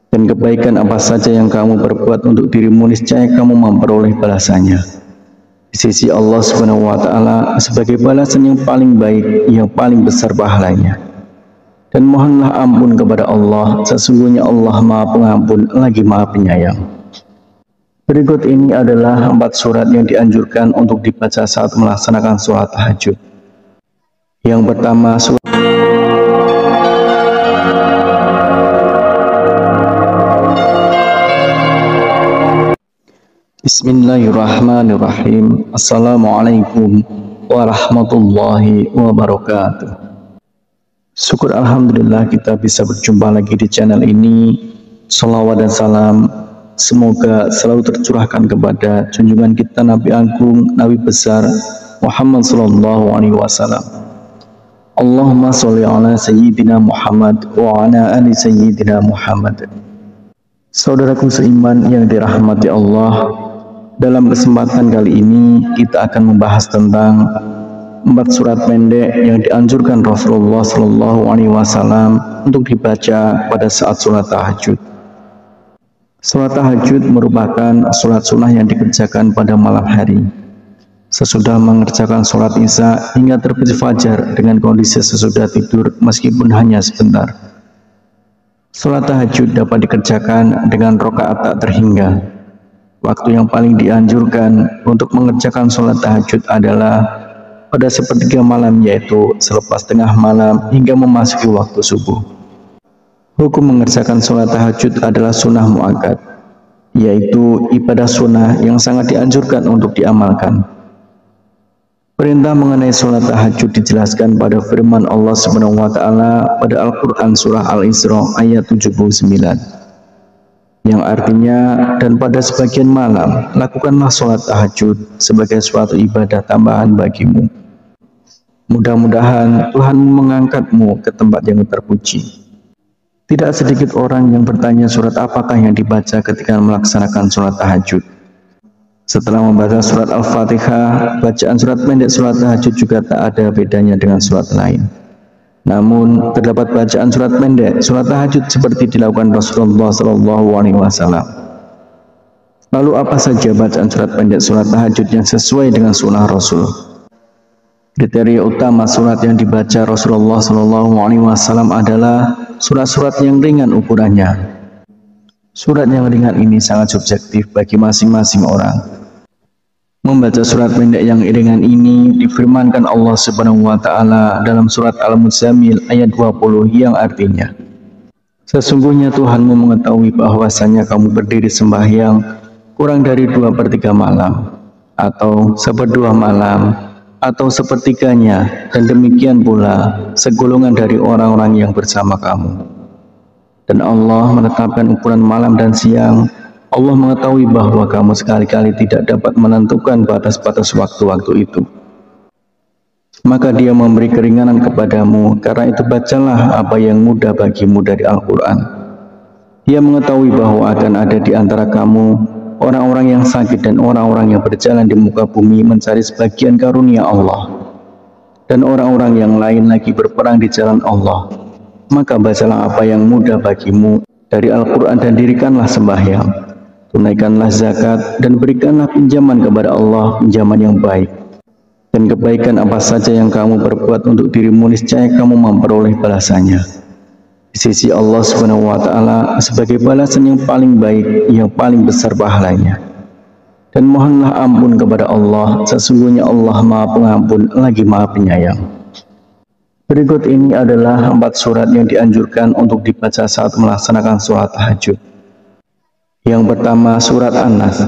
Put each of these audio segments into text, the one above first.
Dan kebaikan apa saja yang kamu perbuat untuk dirimu, niscaya kamu memperoleh balasannya di sisi Allah Subhanahu wa Ta'ala sebagai balasan yang paling baik, yang paling besar pahalanya. Dan mohonlah ampun kepada Allah, sesungguhnya Allah Maha Pengampun lagi Maha Penyayang. Berikut ini adalah 4 surat yang dianjurkan untuk dibaca saat melaksanakan sholat tahajud. Yang pertama, surat Bismillahirrahmanirrahim. Assalamualaikum warahmatullahi wabarakatuh. Syukur alhamdulillah kita bisa berjumpa lagi di channel ini. Shalawat dan salam semoga selalu tercurahkan kepada junjungan kita Nabi Agung, Nabi besar Muhammad sallallahu alaihi wasallam. Allahumma sholli ala sayyidina Muhammad wa ala ali sayyidina Muhammad. Saudaraku seiman yang dirahmati Allah, dalam kesempatan kali ini kita akan membahas tentang 4 surat pendek yang dianjurkan Rasulullah Shallallahu Alaihi Wasallam untuk dibaca pada saat sholat tahajud. Sholat tahajud merupakan sholat sunnah yang dikerjakan pada malam hari, sesudah mengerjakan sholat isya hingga terbit fajar dengan kondisi sesudah tidur meskipun hanya sebentar. Sholat tahajud dapat dikerjakan dengan rakaat tak terhingga. Waktu yang paling dianjurkan untuk mengerjakan sholat tahajud adalah pada sepertiga malam, yaitu selepas tengah malam hingga memasuki waktu subuh. Hukum mengerjakan sholat tahajud adalah sunnah muakkad, yaitu ibadah sunnah yang sangat dianjurkan untuk diamalkan. Perintah mengenai sholat tahajud dijelaskan pada firman Allah Subhanahu wa Ta'ala pada Al-Quran Surah Al-Isra ayat 79, yang artinya, dan pada sebagian malam lakukanlah sholat tahajud sebagai suatu ibadah tambahan bagimu. Mudah-mudahan Tuhanmu mengangkatmu ke tempat yang terpuji. Tidak sedikit orang yang bertanya surat apakah yang dibaca ketika melaksanakan sholat tahajud. Setelah membaca surat Al-Fatihah, bacaan surat pendek sholat tahajud juga tak ada bedanya dengan surat lain. Namun, terdapat bacaan surat pendek sholat tahajud seperti dilakukan Rasulullah Shallallahu Alaihi Wasallam. Lalu apa saja bacaan surat pendek sholat tahajud yang sesuai dengan sunnah Rasul? Kriteria utama surat yang dibaca Rasulullah Shallallahu Alaihi Wasallam adalah surat-surat yang ringan ukurannya. Surat yang ringan ini sangat subjektif bagi masing-masing orang. Membaca surat pendek yang ringan ini difirmankan Allah Subhanahu wa Ta'ala dalam surat Al-Muzammil ayat 20 yang artinya, sesungguhnya Tuhanmu mengetahui bahwasanya kamu berdiri sembahyang kurang dari 2/3 malam, atau 1/2 malam, atau sepertiganya, dan demikian pula segolongan dari orang-orang yang bersama kamu. Dan Allah menetapkan ukuran malam dan siang. Allah mengetahui bahwa kamu sekali-kali tidak dapat menentukan batas-batas waktu-waktu itu. Maka Dia memberi keringanan kepadamu, karena itu bacalah apa yang mudah bagimu dari Al-Quran. Dia mengetahui bahwa akan ada di antara kamu orang-orang yang sakit dan orang-orang yang berjalan di muka bumi mencari sebagian karunia Allah, dan orang-orang yang lain lagi berperang di jalan Allah. Maka bacalah apa yang mudah bagimu dari Al-Quran dan dirikanlah sembahyang. Tunaikanlah zakat dan berikanlah pinjaman kepada Allah, pinjaman yang baik. Dan kebaikan apa saja yang kamu perbuat untuk dirimu, niscaya kamu memperoleh balasannya di sisi Allah Subhanahu wa Ta'ala sebagai balasan yang paling baik, yang paling besar pahalanya. Dan mohonlah ampun kepada Allah, sesungguhnya Allah Maha Pengampun lagi Maha Penyayang. Berikut ini adalah 4 surat yang dianjurkan untuk dibaca saat melaksanakan sholat tahajud. Yang pertama, surat An-Nas,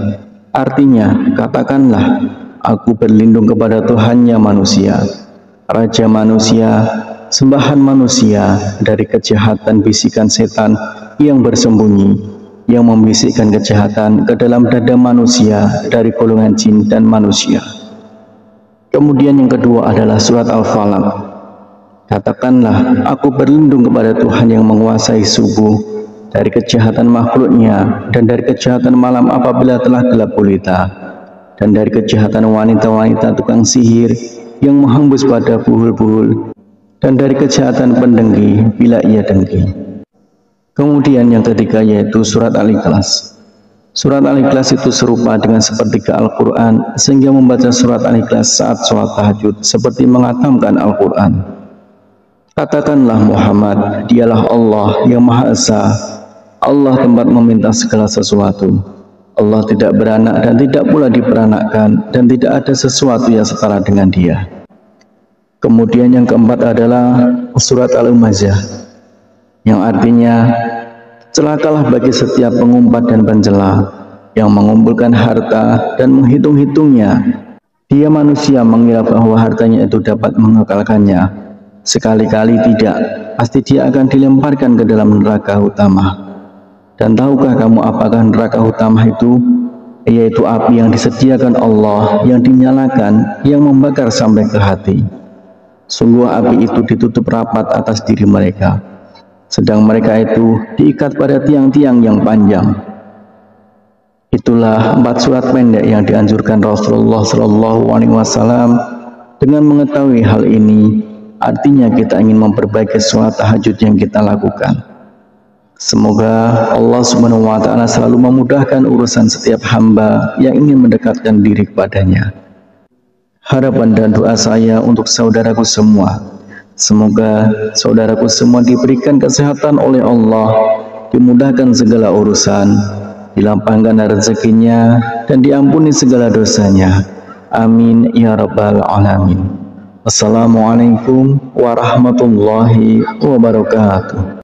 artinya, katakanlah, aku berlindung kepada Tuhannya manusia, Raja manusia, sembahan manusia, dari kejahatan bisikan setan yang bersembunyi, yang membisikkan kejahatan ke dalam dada manusia dari golongan jin dan manusia. Kemudian yang kedua adalah surat Al-Falaq, katakanlah, aku berlindung kepada Tuhan yang menguasai subuh, dari kejahatan makhluknya, dan dari kejahatan malam apabila telah gelap gulita, dan dari kejahatan wanita-wanita tukang sihir yang menghembus pada buhul-buhul, dan dari kejahatan pendengki bila ia dengki. Kemudian yang ketiga yaitu surat Al-Ikhlas. Surat Al-Ikhlas itu serupa dengan sepertiga Al-Quran, sehingga membaca surat Al-Ikhlas saat sholat tahajud seperti mengatamkan Al-Quran. Katakanlah Muhammad, dialah Allah yang Maha Esa, Allah tempat meminta segala sesuatu. Allah tidak beranak dan tidak pula diperanakkan, dan tidak ada sesuatu yang setara dengan Dia. Kemudian yang keempat adalah surat Al-Humazah, yang artinya celakalah bagi setiap pengumpat dan pencela yang mengumpulkan harta dan menghitung-hitungnya. Dia manusia mengira bahwa hartanya itu dapat mengekalkannya. Sekali-kali tidak, pasti dia akan dilemparkan ke dalam neraka utama. Dan tahukah kamu apakah neraka utama itu? Yaitu api yang disediakan Allah, yang dinyalakan, yang membakar sampai ke hati. Sungguh api itu ditutup rapat atas diri mereka, sedang mereka itu diikat pada tiang-tiang yang panjang. Itulah 4 surat pendek yang dianjurkan Rasulullah SAW. Dengan mengetahui hal ini, artinya kita ingin memperbaiki sholat tahajud yang kita lakukan. Semoga Allah SWT selalu memudahkan urusan setiap hamba yang ingin mendekatkan diri kepadanya. Harapan dan doa saya untuk saudaraku semua, semoga saudaraku semua diberikan kesehatan oleh Allah, dimudahkan segala urusan, dilapangkan rezekinya, dan diampuni segala dosanya. Amin ya rabbal alamin. Assalamualaikum warahmatullahi wabarakatuh.